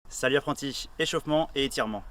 Salut apprenti, échauffement et étirement.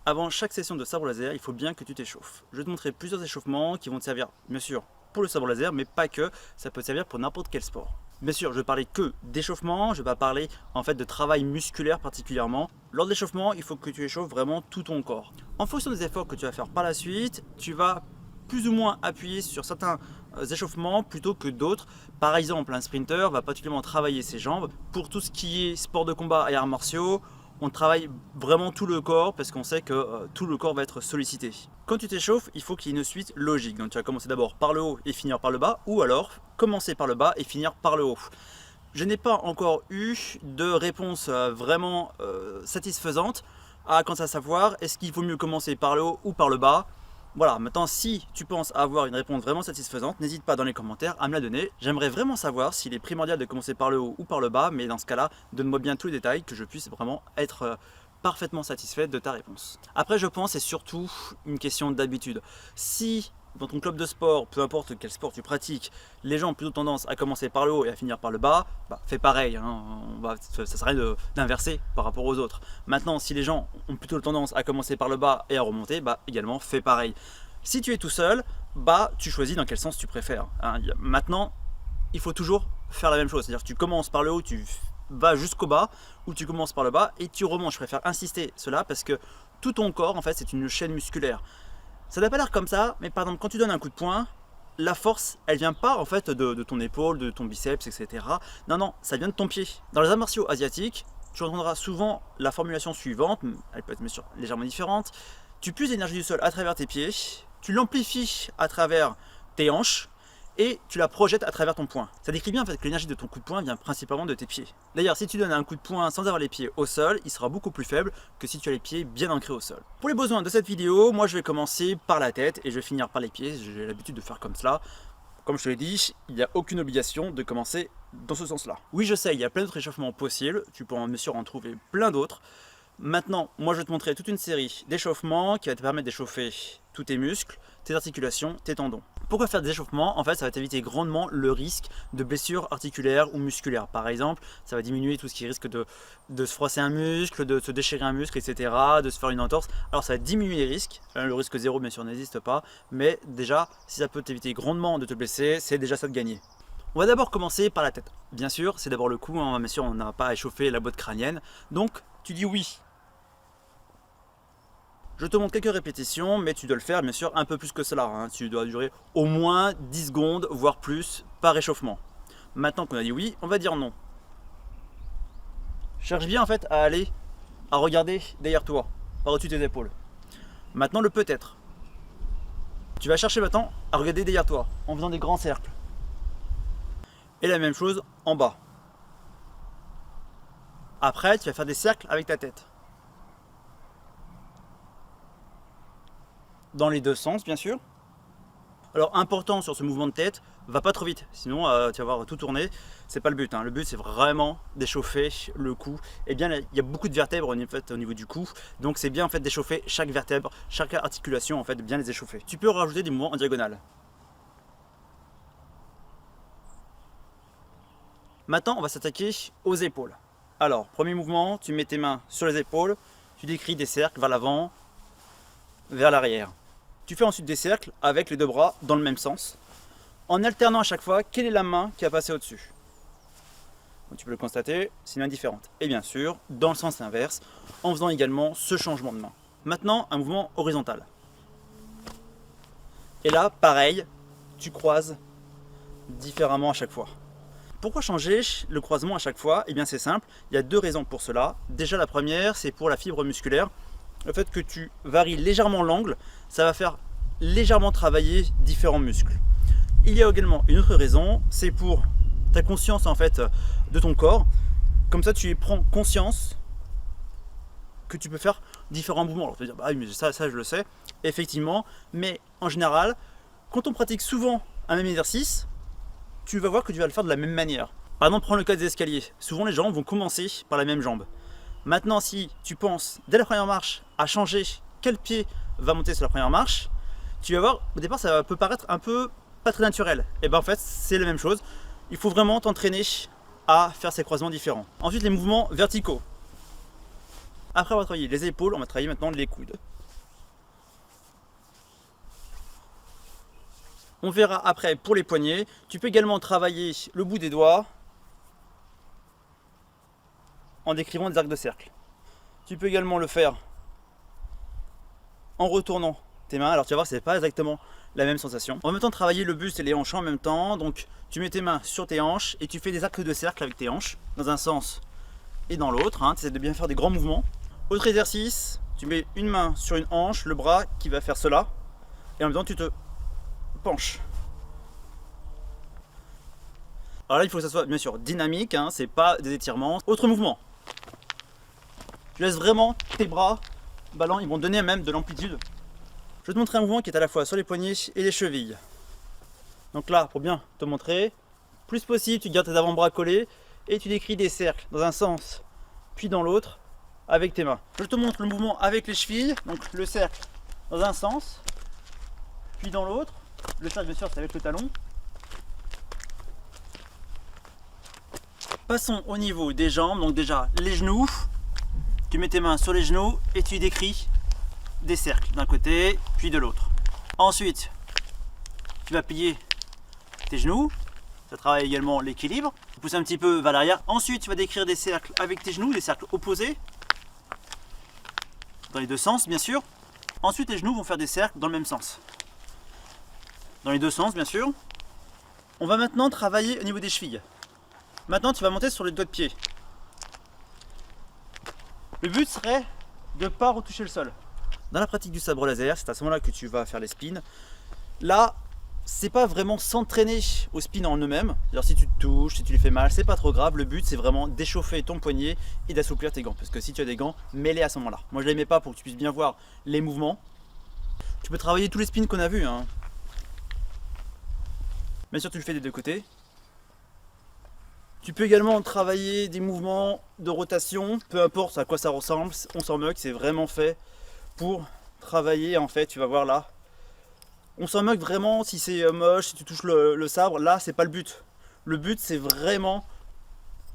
Avant chaque session de sabre laser, il faut bien que tu t'échauffes. Je vais te montrer plusieurs échauffements qui vont te servir, bien sûr, pour le sabre laser, mais pas que, ça peut te servir pour n'importe quel sport. Bien sûr, je vais parler que d'échauffement, je vais pas parler en fait de travail musculaire particulièrement. Lors de l'échauffement, il faut que tu échauffes vraiment tout ton corps. En fonction des efforts que tu vas faire par la suite, tu vas plus ou moins appuyer sur certains échauffements plutôt que d'autres. Par exemple, un sprinter va particulièrement travailler ses jambes. Pour tout ce qui est sport de combat et arts martiaux, on travaille vraiment tout le corps parce qu'on sait que tout le corps va être sollicité. Quand tu t'échauffes, il faut qu'il y ait une suite logique. Donc tu vas commencer d'abord par le haut et finir par le bas, ou alors commencer par le bas et finir par le haut. Je n'ai pas encore eu de réponse vraiment satisfaisante quant à savoir est-ce qu'il vaut mieux commencer par le haut ou par le bas. Voilà, maintenant si tu penses avoir une réponse vraiment satisfaisante, n'hésite pas dans les commentaires à me la donner. J'aimerais vraiment savoir s'il est primordial de commencer par le haut ou par le bas, mais dans ce cas-là, donne-moi bien tous les détails que je puisse vraiment être parfaitement satisfait de ta réponse. Après, je pense que c'est surtout une question d'habitude. Si dans ton club de sport, peu importe quel sport tu pratiques, les gens ont plutôt tendance à commencer par le haut et à finir par le bas, fais pareil, hein, ça sert à rien d'inverser par rapport aux autres. Maintenant, si les gens ont plutôt tendance à commencer par le bas et à remonter, également fais pareil. Si tu es tout seul, tu choisis dans quel sens tu préfères. Hein. Maintenant, il faut toujours faire la même chose, c'est-à-dire que tu commences par le haut, tu vas jusqu'au bas, ou tu commences par le bas et tu remontes. Je préfère insister cela parce que tout ton corps, en fait, c'est une chaîne musculaire. Ça n'a pas l'air comme ça, mais par exemple, quand tu donnes un coup de poing, la force, elle vient pas en fait de ton épaule, de ton biceps, etc. Non, ça vient de ton pied. Dans les arts martiaux asiatiques, tu entendras souvent la formulation suivante, elle peut être bien sûr légèrement différente. Tu puises l'énergie du sol à travers tes pieds, tu l'amplifies à travers tes hanches, et tu la projettes à travers ton poing. Ça décrit bien en fait que l'énergie de ton coup de poing vient principalement de tes pieds. D'ailleurs, si tu donnes un coup de poing sans avoir les pieds au sol, il sera beaucoup plus faible que si tu as les pieds bien ancrés au sol. Pour les besoins de cette vidéo, moi je vais commencer par la tête et je vais finir par les pieds. J'ai l'habitude de faire comme cela. Comme je te l'ai dit, il n'y a aucune obligation de commencer dans ce sens-là. Oui, je sais, il y a plein d'autres échauffements possibles. Tu pourras bien sûr en trouver plein d'autres. Maintenant, moi je vais te montrer toute une série d'échauffements qui va te permettre d'échauffer tous tes muscles, tes articulations, tes tendons. Pourquoi faire des échauffements? En fait, ça va t'éviter grandement le risque de blessures articulaires ou musculaires. Par exemple, ça va diminuer tout ce qui risque de se froisser un muscle, de se déchirer un muscle, etc., de se faire une entorse. Alors ça va diminuer les risques. Le risque zéro, bien sûr, n'existe pas. Mais déjà, si ça peut t'éviter grandement de te blesser, c'est déjà ça de gagner. On va d'abord commencer par la tête. Bien sûr, c'est d'abord le cou. Hein. Bien sûr, on n'a pas à échauffer la boîte crânienne. Donc, tu dis oui. Je te montre quelques répétitions, mais tu dois le faire bien sûr un peu plus que cela. Hein. Tu dois durer au moins 10 secondes, voire plus, par échauffement. Maintenant qu'on a dit oui, on va dire non. Cherche bien en fait à regarder derrière toi, par-dessus tes épaules. Maintenant le peut-être. Tu vas chercher maintenant à regarder derrière toi, en faisant des grands cercles. Et la même chose en bas. Après, tu vas faire des cercles avec ta tête. Dans les deux sens bien sûr. Alors important sur ce mouvement de tête, va pas trop vite, sinon tu vas voir tout tourner, c'est pas le but. Hein. Le but c'est vraiment d'échauffer le cou. Et bien il y a beaucoup de vertèbres en fait, au niveau du cou, donc c'est bien en fait d'échauffer chaque vertèbre, chaque articulation en fait, de bien les échauffer. Tu peux rajouter des mouvements en diagonale. Maintenant on va s'attaquer aux épaules. Alors premier mouvement, tu mets tes mains sur les épaules, tu décris des cercles vers l'avant, vers l'arrière. Tu fais ensuite des cercles avec les deux bras dans le même sens, en alternant à chaque fois quelle est la main qui a passé au-dessus. Tu peux le constater, c'est une main différente. Et bien sûr, dans le sens inverse, en faisant également ce changement de main. Maintenant, un mouvement horizontal. Et là, pareil, tu croises différemment à chaque fois. Pourquoi changer le croisement à chaque fois? Eh bien c'est simple, il y a deux raisons pour cela. Déjà la première, c'est pour la fibre musculaire. Le fait que tu varies légèrement l'angle, ça va faire légèrement travailler différents muscles. Il y a également une autre raison, c'est pour ta conscience en fait de ton corps. Comme ça, tu prends conscience que tu peux faire différents mouvements. Alors tu vas dire, bah oui, mais ça je le sais, effectivement. Mais en général, quand on pratique souvent un même exercice, tu vas voir que tu vas le faire de la même manière. Par exemple, prends le cas des escaliers. Souvent, les gens vont commencer par la même jambe. Maintenant, si tu penses dès la première marche à changer quel pied va monter sur la première marche, tu vas voir, au départ ça peut paraître un peu pas très naturel. Et bien en fait c'est la même chose. Il faut vraiment t'entraîner à faire ces croisements différents. Ensuite les mouvements verticaux. Après avoir travaillé les épaules, on va travailler maintenant les coudes. On verra après pour les poignets. Tu peux également travailler le bout des doigts en décrivant des arcs de cercle. Tu peux également le faire en retournant tes mains. Alors tu vas voir, c'est pas exactement la même sensation. On va maintenant travailler le buste et les hanches en même temps. Donc tu mets tes mains sur tes hanches et tu fais des arcs de cercle avec tes hanches dans un sens et dans l'autre. Tu essaies de bien faire des grands mouvements. Autre exercice, tu mets une main sur une hanche, le bras qui va faire cela et en même temps tu te penches. Alors là il faut que ça soit bien sûr dynamique, c'est pas des étirements. Autre mouvement. Tu laisses vraiment tes bras ballants, ils vont donner même de l'amplitude. Je vais te montrer un mouvement qui est à la fois sur les poignets et les chevilles. Donc là, pour bien te montrer, plus possible, tu gardes tes avant-bras collés et tu décris des cercles dans un sens puis dans l'autre avec tes mains. Je te montre le mouvement avec les chevilles, donc le cercle dans un sens puis dans l'autre. Le cercle bien sûr c'est avec le talon. Passons au niveau des jambes, donc déjà les genoux. Tu mets tes mains sur les genoux et tu décris des cercles d'un côté puis de l'autre. Ensuite, tu vas plier tes genoux. Ça travaille également l'équilibre. Tu pousses un petit peu vers l'arrière. Ensuite, tu vas décrire des cercles avec tes genoux, des cercles opposés. Dans les deux sens, bien sûr. Ensuite, les genoux vont faire des cercles dans le même sens. Dans les deux sens, bien sûr. On va maintenant travailler au niveau des chevilles. Maintenant, tu vas monter sur les doigts de pied. Le but serait de ne pas retoucher le sol. Dans la pratique du sabre laser, c'est à ce moment-là que tu vas faire les spins. Là, c'est pas vraiment s'entraîner aux spins en eux-mêmes. Si tu te touches, si tu les fais mal, c'est pas trop grave. Le but, c'est vraiment d'échauffer ton poignet et d'assouplir tes gants. Parce que si tu as des gants, mets-les à ce moment-là. Moi, je les mets pas pour que tu puisses bien voir les mouvements. Tu peux travailler tous les spins qu'on a vus. Bien sûr, tu le fais des deux côtés. Tu peux également travailler des mouvements de rotation, peu importe à quoi ça ressemble, on s'en moque, c'est vraiment fait pour travailler en fait, tu vas voir là. On s'en moque vraiment si c'est moche, si tu touches le sabre, là c'est pas le but. Le but c'est vraiment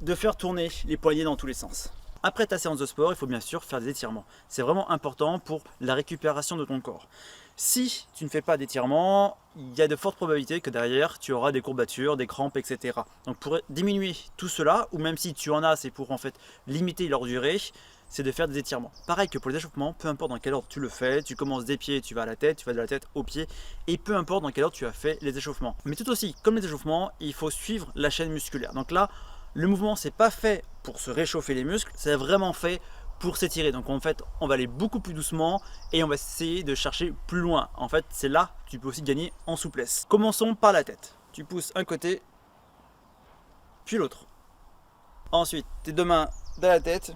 de faire tourner les poignets dans tous les sens. Après ta séance de sport, il faut bien sûr faire des étirements. C'est vraiment important pour la récupération de ton corps. Si tu ne fais pas d'étirements, il y a de fortes probabilités que derrière tu auras des courbatures, des crampes, etc. Donc pour diminuer tout cela, ou même si tu en as, c'est pour en fait limiter leur durée, c'est de faire des étirements. Pareil que pour les échauffements, peu importe dans quel ordre tu le fais, tu commences des pieds, tu vas à la tête, tu vas de la tête aux pieds, et peu importe dans quel ordre tu as fait les échauffements. Mais tout aussi, comme les échauffements, il faut suivre la chaîne musculaire. Donc là, le mouvement c'est pas fait pour se réchauffer les muscles, c'est vraiment fait pour s'étirer. Donc en fait on va aller beaucoup plus doucement et on va essayer de chercher plus loin. En fait c'est là que tu peux aussi gagner en souplesse. Commençons par la tête. Tu pousses un côté puis l'autre. Ensuite tes deux mains dans la tête,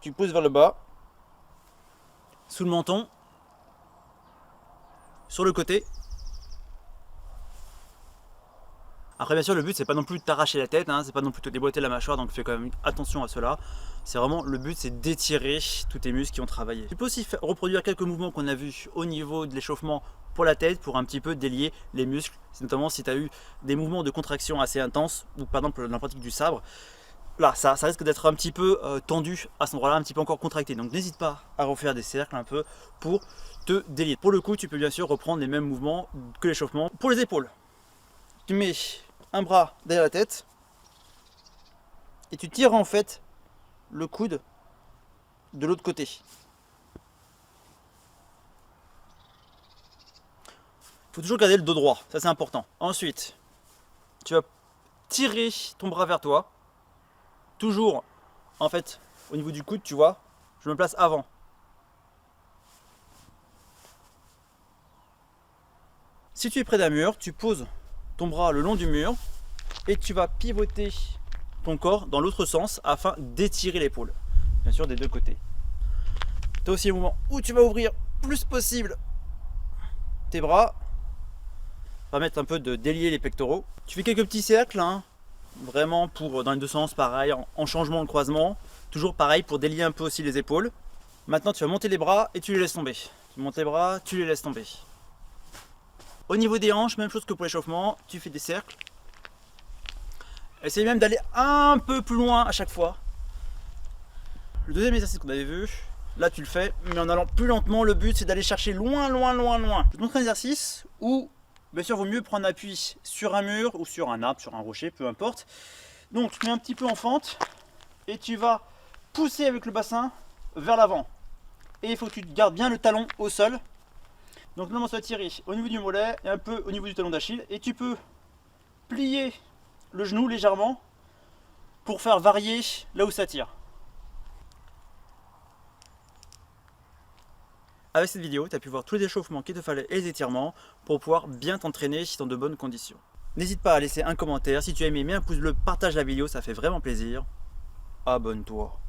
tu pousses vers le bas, sous le menton, sur le côté. Après bien sûr le but c'est pas non plus de t'arracher la tête, c'est pas non plus de te déboîter la mâchoire, donc fais quand même attention à cela. C'est vraiment le but, c'est d'étirer tous tes muscles qui ont travaillé. Tu peux aussi reproduire quelques mouvements qu'on a vus au niveau de l'échauffement pour la tête pour un petit peu délier les muscles, notamment si tu as eu des mouvements de contraction assez intenses ou par exemple dans la pratique du sabre. Là ça risque d'être un petit peu tendu à cet endroit-là, un petit peu encore contracté, donc n'hésite pas à refaire des cercles un peu pour te délier. Pour le coup tu peux bien sûr reprendre les mêmes mouvements que l'échauffement. Pour les épaules, tu mets un bras derrière la tête et tu tires en fait le coude de l'autre côté. Il faut toujours garder le dos droit, ça c'est important. Ensuite, tu vas tirer ton bras vers toi, toujours en fait au niveau du coude, tu vois, je me place avant. Si tu es près d'un mur, tu poses ton bras le long du mur et tu vas pivoter ton corps dans l'autre sens afin d'étirer l'épaule, bien sûr des deux côtés. Tu as aussi un moment où tu vas ouvrir plus possible tes bras, permettre un peu de délier les pectoraux. Tu fais quelques petits cercles vraiment pour dans les deux sens, pareil, en changement de croisement. Toujours pareil pour délier un peu aussi les épaules. Maintenant tu vas monter les bras et tu les laisses tomber. Tu montes les bras, tu les laisses tomber. Au niveau des hanches, même chose que pour l'échauffement, tu fais des cercles. Essaye même d'aller un peu plus loin à chaque fois. Le deuxième exercice qu'on avait vu, là tu le fais, mais en allant plus lentement. Le but c'est d'aller chercher loin, loin, loin, loin. Je te montre un exercice où, bien sûr, il vaut mieux prendre appui sur un mur ou sur un arbre, sur un rocher, peu importe. Donc tu te mets un petit peu en fente et tu vas pousser avec le bassin vers l'avant. Et il faut que tu gardes bien le talon au sol. Donc normalement ça va tirer au niveau du mollet et un peu au niveau du talon d'Achille. Et tu peux plier le genou légèrement pour faire varier là où ça tire. Avec cette vidéo, tu as pu voir tous les échauffements qu'il te fallait et les étirements pour pouvoir bien t'entraîner dans de bonnes conditions. N'hésite pas à laisser un commentaire. Si tu as aimé, mets un pouce bleu, partage la vidéo, ça fait vraiment plaisir. Abonne-toi.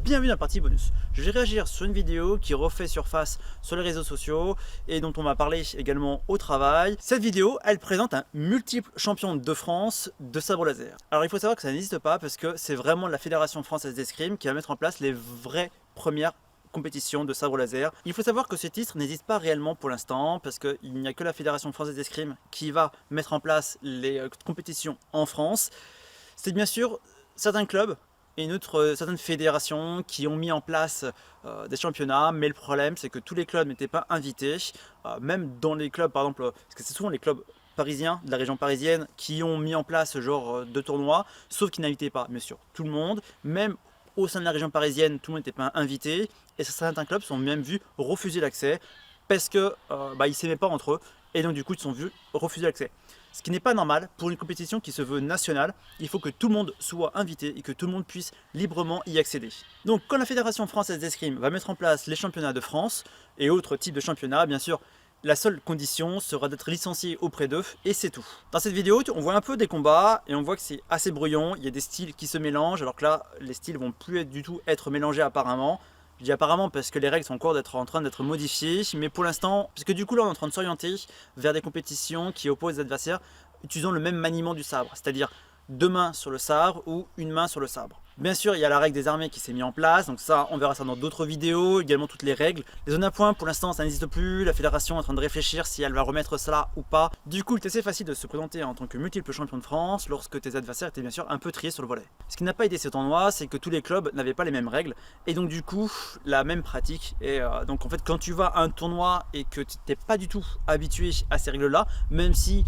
Bienvenue dans la partie bonus. Je vais réagir sur une vidéo qui refait surface sur les réseaux sociaux et dont on m'a parlé également au travail. Cette vidéo, elle présente un multiple champion de France de sabre laser. Alors il faut savoir que ça n'existe pas parce que c'est vraiment la Fédération française d'escrime qui va mettre en place les vraies premières compétitions de sabre laser. Il faut savoir que ce titre n'existe pas réellement pour l'instant parce qu'il n'y a que la Fédération française d'escrime qui va mettre en place les compétitions en France. C'est bien sûr certains clubs et certaines fédérations qui ont mis en place des championnats, mais le problème c'est que tous les clubs n'étaient pas invités, même dans les clubs par exemple, parce que c'est souvent les clubs parisiens, de la région parisienne, qui ont mis en place ce genre de tournoi, sauf qu'ils n'invitaient pas bien sûr tout le monde, même au sein de la région parisienne, tout le monde n'était pas invité, et certains clubs sont même vus refuser l'accès, parce que ils ne s'aimaient pas entre eux, et donc du coup ils sont vus refuser l'accès. Ce qui n'est pas normal pour une compétition qui se veut nationale, il faut que tout le monde soit invité et que tout le monde puisse librement y accéder. Donc quand la Fédération française d'escrime va mettre en place les championnats de France et autres types de championnats, bien sûr, la seule condition sera d'être licencié auprès d'eux et c'est tout. Dans cette vidéo, on voit un peu des combats et on voit que c'est assez brouillon, il y a des styles qui se mélangent alors que là, les styles vont plus du tout être mélangés apparemment. Je dis apparemment parce que les règles sont encore en train d'être modifiées, mais pour l'instant, parce que du coup là on est en train de s'orienter vers des compétitions qui opposent les adversaires utilisant le même maniement du sabre, c'est-à-dire 2 mains sur le sabre ou une main sur le sabre. Bien sûr, il y a la règle des armées qui s'est mise en place, donc ça, on verra ça dans d'autres vidéos, également toutes les règles. Les zones à points, pour l'instant, ça n'existe plus, la fédération est en train de réfléchir si elle va remettre cela ou pas. Du coup, il est assez facile de se présenter en tant que multiple champion de France lorsque tes adversaires étaient bien sûr un peu triés sur le volet. Ce qui n'a pas aidé ce tournoi, c'est que tous les clubs n'avaient pas les mêmes règles, et donc du coup, la même pratique. Et donc en fait, quand tu vas à un tournoi et que tu n'es pas du tout habitué à ces règles-là, même si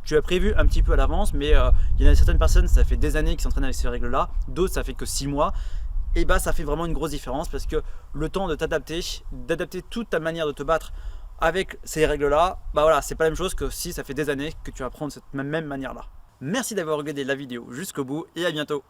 tu as prévu un petit peu à l'avance, mais il y en a certaines personnes, ça fait des années qu'ils s'entraînent avec ces règles-là, d'autres ça fait que 6 mois, et bah ça fait vraiment une grosse différence parce que le temps de t'adapter, d'adapter toute ta manière de te battre avec ces règles-là, bah voilà, c'est pas la même chose que si ça fait des années que tu apprends de cette même manière-là. Merci d'avoir regardé la vidéo jusqu'au bout et à bientôt.